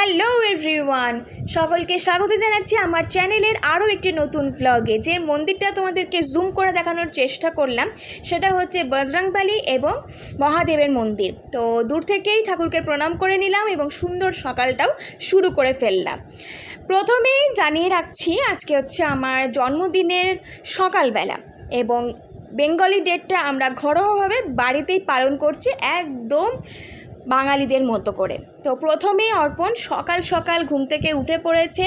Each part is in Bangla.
হ্যালো এভরিওয়ান, সকলকে স্বাগত জানাচ্ছি আমার চ্যানেলের আরও একটি নতুন ভ্লগে। যে মন্দিরটা তোমাদেরকে জুম করে দেখানোর চেষ্টা করলাম সেটা হচ্ছে বজরংবলী এবং মহাদেবের মন্দির। তো দূর থেকেই ঠাকুরকে প্রণাম করে নিলাম এবং সুন্দর সকালটাও শুরু করে ফেললাম। প্রথমেই জানিয়ে রাখছি আজকে হচ্ছে আমার জন্মদিনের সকালবেলা এবং বেঙ্গলি ডেটটা আমরা ঘরোয়াভাবে বাড়িতেই পালন করছি, একদম বাঙালিদের মতো করে। তো প্রথমেই অর্পণ সকাল সকাল ঘুম থেকে উঠে পড়েছে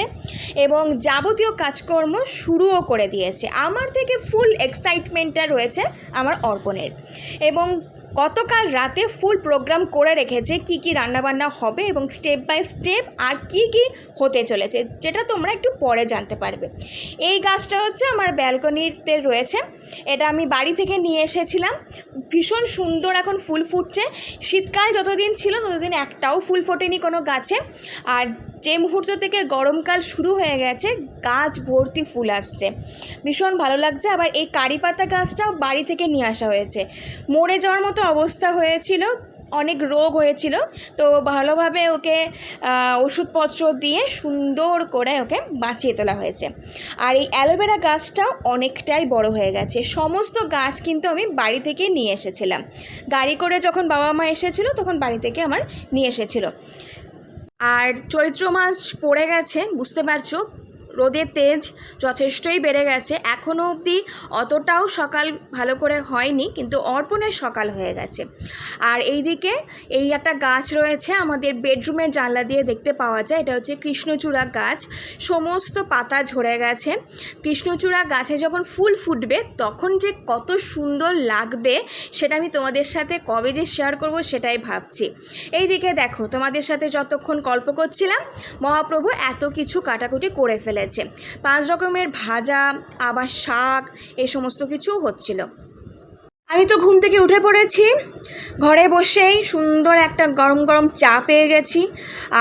এবং যাবতীয় কাজকর্ম শুরুও করে দিয়েছে। আমার থেকে ফুল এক্সাইটমেন্টটা রয়েছে আমার অর্পণের, এবং গতকাল রাতে ফুল প্রোগ্রাম করে রেখেছে কি কি রান্নাবান্না হবে এবং স্টেপ বাই স্টেপ আর কি কি হতে চলেছে, যেটা তোমরা একটু পরে জানতে পারবে। এই গাছটা হচ্ছে আমার ব্যালকনিতে রয়েছে, এটা আমি বাড়ি থেকে নিয়ে এসেছিলাম। ভীষণ সুন্দর এখন ফুল ফুটছে। শীতকাল যতদিন ছিল ততদিন একটাও ফুল ফোটেনি কোনো গাছে, আর যে মুহূর্ত থেকে গরমকাল শুরু হয়ে গেছে গাছ ভর্তি ফুল আসছে, ভীষণ ভালো লাগছে। আবার এই কারি পাতা গাছটাও বাড়ি থেকে নিয়ে আসা হয়েছে, মরে যাওয়ার মতো অবস্থা হয়েছিল, অনেক রোগ হয়েছিল, তো ভালোভাবে ওকে ওষুধপত্র দিয়ে সুন্দর করে ওকে বাঁচিয়ে তোলা হয়েছে। আর এই অ্যালোভেরা গাছটাও অনেকটাই বড় হয়ে গেছে। সমস্ত গাছ কিন্তু আমি বাড়ি থেকে নিয়ে এসেছিলাম, গাড়ি করে যখন বাবা মা এসেছিল তখন বাড়ি থেকে আমার নিয়ে এসেছিল। আর চৈত্র মাস পড়ে গেছে, বুঝতে পারছো রোদের তেজ যথেষ্টই বেড়ে গেছে। এখনও অবধি অতটাও সকাল ভালো করে হয়নি, কিন্তু অর্পণের সকাল হয়ে গেছে। আর এইদিকে এই একটা গাছ রয়েছে আমাদের বেডরুমের জানলা দিয়ে দেখতে পাওয়া যায়, এটা হচ্ছে কৃষ্ণচূড়া গাছ। সমস্ত পাতা ঝরে গেছে। কৃষ্ণচূড়া গাছে যখন ফুল ফুটবে তখন যে কত সুন্দর লাগবে সেটা আমি তোমাদের সাথে কবে যে শেয়ার করব সেটাই ভাবছি। এইদিকে দেখো, তোমাদের সাথে যতক্ষণ গল্প করছিলাম মহাপ্রভু এত কিছু কাটাকুটি করে ফেলেছে। 5 রকমের ভাজা, আবার শাক, এই সমস্ত কিছু হচ্ছিল। আমি তো ঘুম থেকে উঠে পড়েছি, ঘরে বসেই সুন্দর একটা গরম গরম চা পেয়ে গেছি।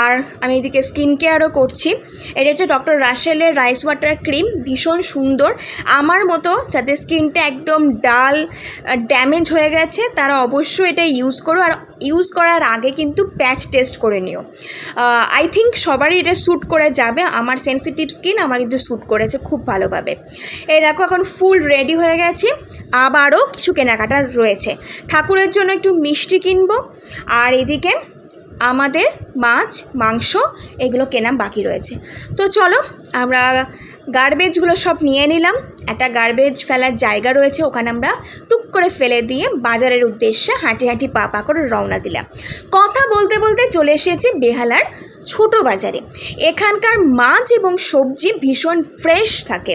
আর আমি এদিকে স্কিন কেয়ারও করছি। এটা হচ্ছে ডক্টর রাসেলের রাইস ওয়াটার ক্রিম, ভীষণ সুন্দর। আমার মতো যাদের স্কিনটা একদম ডাল ড্যামেজ হয়ে গেছে তারা অবশ্যই এটা ইউজ করো, আর ইউজ করার আগে কিন্তু প্যাচ টেস্ট করে নিও। আই থিঙ্ক সবারই এটা শ্যুট করে যাবে। আমার সেন্সিটিভ স্কিন, আমার কিন্তু শ্যুট করেছে খুব ভালোভাবে। এই দেখো এখন ফুল রেডি হয়ে গেছি, আবারও কিছু কেনাকাটা রয়েছে। ঠাকুরের জন্য একটু মিষ্টি কিনবো, আর এদিকে আমাদের মাছ মাংস এগুলো কেনা বাকি রয়েছে। তো চলো আমরা গার্বেজগুলো সব নিয়ে নিলাম। একটা গার্বেজ ফেলার জায়গা রয়েছে, ওখানে আমরা টুক করে ফেলে দিয়ে বাজারের উদ্দেশ্যে হাঁটি হাঁটি পা পা করে রওনা দিলাম। কথা বলতে বলতে চলে এসেছি বেহালার ছোট বাজারে। এখানকার মাছ এবং সবজি ভীষণ ফ্রেশ থাকে।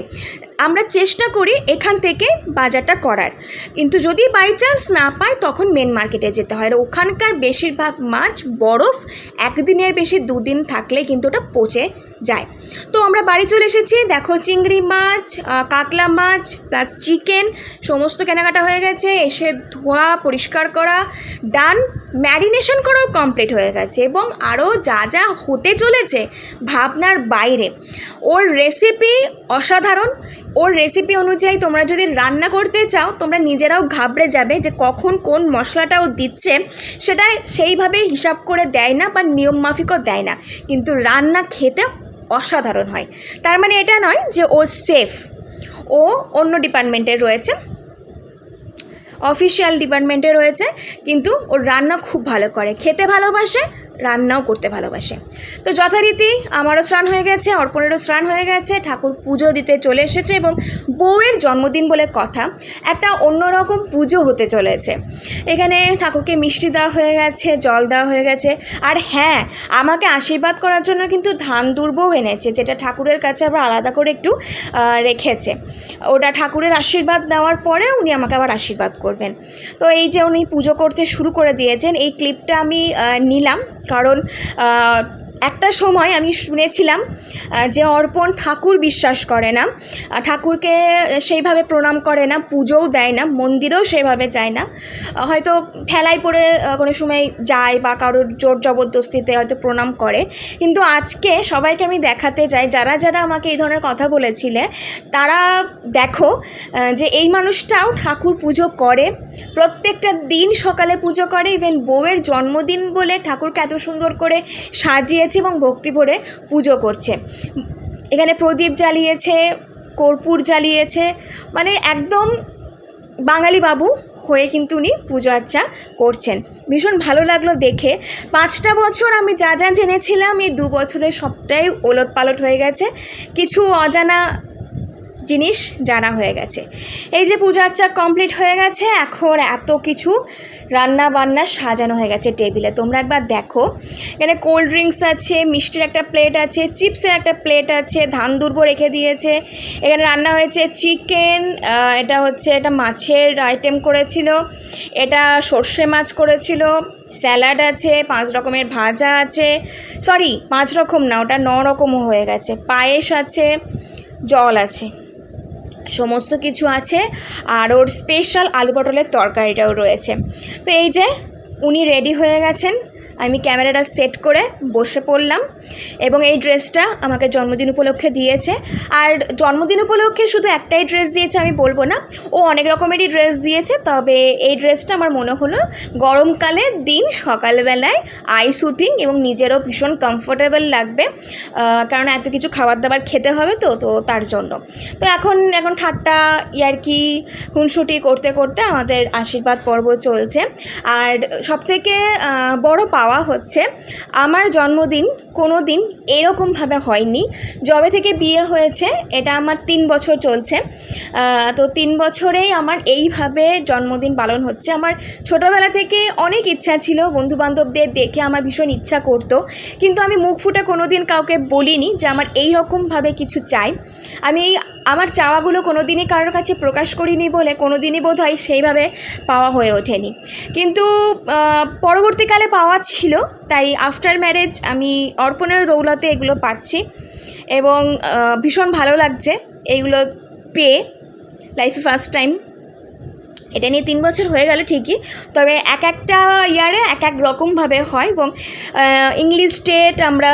আমরা চেষ্টা করি এখান থেকে বাজারটা করার, কিন্তু যদি বাই চান্স না পাই তখন মেন মার্কেটে যেতে হয়। আর ওখানকার বেশিরভাগ মাছ বরফ একদিনের বেশি 2 দিন থাকলে কিন্তু ওটা পচে যায়। তো আমরা বাড়ি চলে এসেছি। দেখো চিংড়ি মাছ, কাতলা মাছ প্লাস চিকেন সমস্ত কেনাকাটা হয়ে গেছে। এসে ধোয়া পরিষ্কার করা ডান, ম্যারিনেশন করাও কমপ্লিট হয়ে গেছে, এবং আরও যা যা হতে চলেছে ভাবনার বাইরে। ওর রেসিপি অসাধারণ। ওর রেসিপি অনুযায়ী তোমরা যদি রান্না করতে চাও তোমরা নিজেরাও ঘাবড়ে যাবে যে কখন কোন মশলাটা ও দিচ্ছে, সেটা সেইভাবে হিসাব করে দেয় না বা নিয়ম মাফিকও দেয় না, কিন্তু রান্না খেতে অসাধারণ হয়। তার মানে এটা নয় যে ও সেফ, ও অন্য ডিপার্টমেন্টের রয়েছে, অফিসিয়াল ডিপার্টমেন্টে রয়েছে, কিন্তু ওর রান্না খুব ভালো করে, খেতে ভালোবাসে, রান্নাও করতে ভালোবাসে। তো যথারীতি আমারও স্নান হয়ে গেছে, অর্পণেরও স্নান হয়ে গেছে, ঠাকুর পুজো দিতে চলে এসেছে, এবং বউয়ের জন্মদিন বলে কথা একটা অন্যরকম পুজো হতে চলেছে। এখানে ঠাকুরকে মিষ্টি দেওয়া হয়ে গেছে, জল দেওয়া হয়ে গেছে, আর হ্যাঁ আমাকে আশীর্বাদ করার জন্য কিন্তু ধান দুর্বও এনেছে, যেটা ঠাকুরের কাছে আবার আলাদা করে একটু রেখেছে। ওটা ঠাকুরের আশীর্বাদ নেওয়ার পরে উনি আমাকে আবার আশীর্বাদ করবেন। তো এই যে উনি পুজো করতে শুরু করে দিয়েছেন, এই ক্লিপটা আমি নিলাম কারণ একটা সময় আমি শুনেছিলাম যে অর্পণ ঠাকুর বিশ্বাস করে না, ঠাকুরকে সেইভাবে প্রণাম করে না, পুজোও দেয় না, মন্দিরেও সেইভাবে যায় না, হয়তো ঠেলায় পড়ে কোনো সময় যায় বা কারোর জোর জবরদস্তিতে হয়তো প্রণাম করে। কিন্তু আজকে সবাইকে আমি দেখাতে চাই, যারা যারা আমাকে এই ধরনের কথা বলেছিলে তারা দেখো যে এই মানুষটাও ঠাকুর পুজো করে, প্রত্যেকটা দিন সকালে পুজো করে। ইভেন বউয়ের জন্মদিন বলে ঠাকুরকে এত সুন্দর করে সাজিয়েছে, রেখেছে এবং ভক্তি ভরে পুজো করছে। এখানে প্রদীপ জ্বালিয়েছে, কর্পূর জ্বালিয়েছে, মানে একদম বাঙালি বাবু হয়ে কিন্তু উনি পুজো আর্চা করছেন। ভীষণ ভালো লাগলো দেখে। 5টা বছর আমি যা যা জেনেছিলাম এই 2 বছরে সবটাই ওলটপালট হয়ে গেছে, কিছু অজানা জিনিস জানা হয়ে গেছে। এই যে পূজা আর্চা কমপ্লিট হয়ে গেছে, এখন এত কিছু রান্না বান্না সাজানো হয়ে গেছে টেবিলে, তোমরা একবার দেখো। এখানে কোল্ড ড্রিঙ্কস আছে, মিষ্টির একটা প্লেট আছে, চিপসের একটা প্লেট আছে, ধান দুর্ব রেখে দিয়েছে। এখানে রান্না হয়েছে চিকেন, এটা মাছের আইটেম করেছিল, এটা সর্ষে মাছ করেছিল, স্যালাড আছে, 5 রকমের ভাজা আছে, সরি 5 রকম না, ওটা 9 রকমও হয়ে গেছে, পায়েস আছে, জল আছে, সমস্ত কিছু আছে। আর ওর স্পেশাল আলু পটলের তরকারিটাও রয়েছে। তো এই যে উনি রেডি হয়ে গেছেন, আমি ক্যামেরাটা সেট করে বসে পড়লাম এবং এই ড্রেসটা আমাকে জন্মদিন উপলক্ষে দিয়েছে। আর জন্মদিন উপলক্ষে শুধু একটাই ড্রেস দিয়েছে আমি বলবো না, ও অনেক রকমেরই ড্রেস দিয়েছে, তবে এই ড্রেসটা আমার মনে হলো গরমকালের দিন সকালবেলায় আই শুটিং এবং নিজেরও ভীষণ কমফোর্টেবল লাগবে, কারণ এত কিছু খাবার দাবার খেতে হবে তো তার জন্য। তো এখন ঠাট্টা ইয়ার্কি খুনসুটি করতে করতে আমাদের আশীর্বাদ পর্ব চলছে। আর সবথেকে বড় পাওয়া হচ্ছে, আমার জন্মদিন কোনো দিন এরকমভাবে হয়নি। যবে থেকে বিয়ে হয়েছে, এটা আমার 3 বছর চলছে, তো 3 বছরেই আমার এইভাবে জন্মদিন পালন হচ্ছে। আমার ছোটোবেলা থেকে অনেক ইচ্ছা ছিল, বন্ধুবান্ধবদের দেখে আমার ভীষণ ইচ্ছা করতো, কিন্তু আমি মুখ ফুটে কোনো দিন কাউকে বলিনি যে আমার এই রকমভাবে কিছু চাই। আমি আমার চাওয়াগুলো কোনো দিনই কারোর কাছে প্রকাশ করিনি বলে কোনো দিনই বোধহয় সেইভাবে পাওয়া হয়ে ওঠেনি, কিন্তু পরবর্তীকালে পাওয়া ছিল। তাই আফটার ম্যারেজ আমি অর্পণের দৌলতে এগুলো পাচ্ছি এবং ভীষণ ভালো লাগছে এইগুলো পেয়ে, লাইফে ফার্স্ট টাইম। এটা নিয়ে 3 বছর হয়ে গেল ঠিকই, তবে একটা ইয়ারে এক রকমভাবে হয় এবং ইংলিশ ডেট আমরা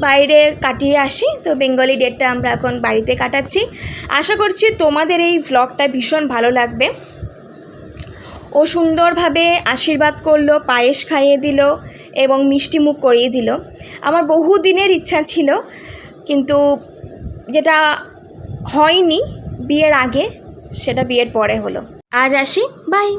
বাইরে কাটিয়ে আসি, তো বেঙ্গলি ডেটটা আমরা এখন বাড়িতে কাটাচ্ছি। আশা করছি তোমাদের এই ভ্লগটা ভীষণ ভালো লাগবে। ও সুন্দরভাবে আশীর্বাদ করলো, পায়েস খাইয়ে দিল এবং মিষ্টি মুখ করিয়ে দিল। আমার বহু দিনের ইচ্ছা ছিল, কিন্তু যেটা হয়নি বিয়ের আগে, সেটা বিয়ের পরে হলো। আজ আসি, বাই।